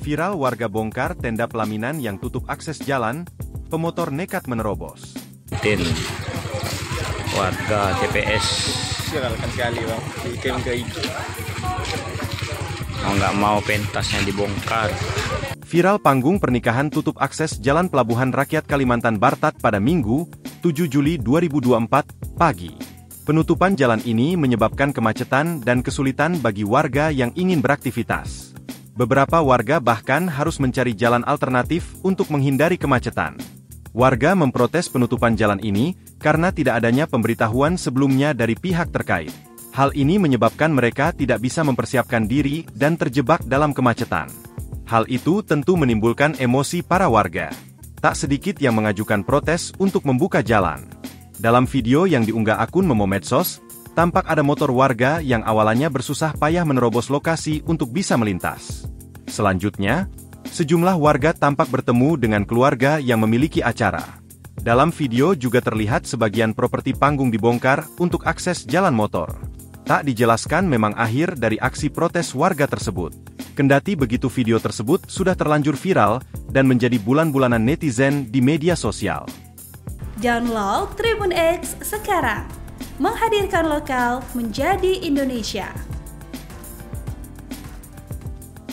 Viral warga bongkar tenda pelaminan yang tutup akses jalan, pemotor nekat menerobos. Warga TPS Sialkan sekali bang, ikan ke itu. nggak mau pentasnya dibongkar. Viral panggung pernikahan tutup akses Jalan Pelabuhan Rakyat Kalimantan Bartat pada Minggu, 7 Juli 2024, pagi. Penutupan jalan ini menyebabkan kemacetan dan kesulitan bagi warga yang ingin beraktivitas. Beberapa warga bahkan harus mencari jalan alternatif untuk menghindari kemacetan. Warga memprotes penutupan jalan ini karena tidak adanya pemberitahuan sebelumnya dari pihak terkait. Hal ini menyebabkan mereka tidak bisa mempersiapkan diri dan terjebak dalam kemacetan. Hal itu tentu menimbulkan emosi para warga. Tak sedikit yang mengajukan protes untuk membuka jalan. Dalam video yang diunggah akun Memo Medsos, tampak ada motor warga yang awalnya bersusah payah menerobos lokasi untuk bisa melintas. Selanjutnya, sejumlah warga tampak bertemu dengan keluarga yang memiliki acara. Dalam video juga terlihat sebagian properti panggung dibongkar untuk akses jalan motor. Tak dijelaskan memang akhir dari aksi protes warga tersebut. Kendati begitu, video tersebut sudah terlanjur viral dan menjadi bulan-bulanan netizen di media sosial. Download Tribun X sekarang, menghadirkan lokal menjadi Indonesia.